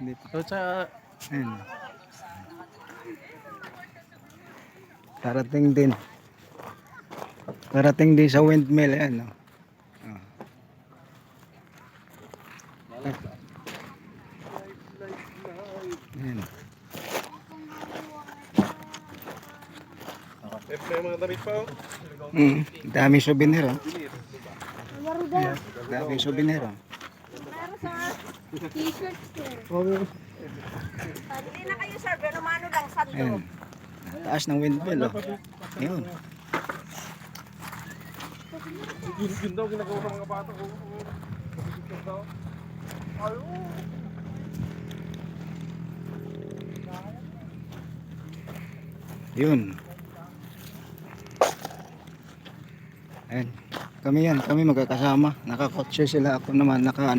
Dito. So, sa Ayan. Parating din. Parating din sa windmill. Ayan. Oh. Ayan. may mga damit pa oh. Dami souvenir. Oh. Ayan. Dami souvenir. Oh. Meron sa t-shirts sir. Hindi na kayo sir, pero mano lang sando. Ayan. Taas ng windmill. Oh. Ayun. Yun daw ginagawa ng mga bata ko. Yun. Ayan. Kami magkakasama. Nakakotse sila. Ako naman naka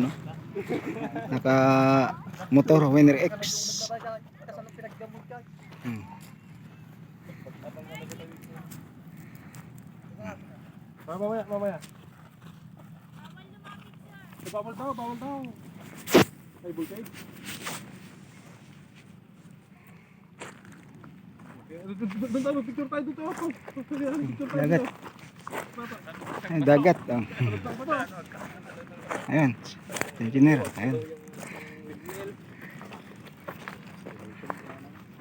motor Winner X. Mamaya. Bawal daw. Ay, bulkay. Doon tayo, picture tayo dito. Dagat. Ayan, dagat. Oh. Ayan. Engineer. Ayan.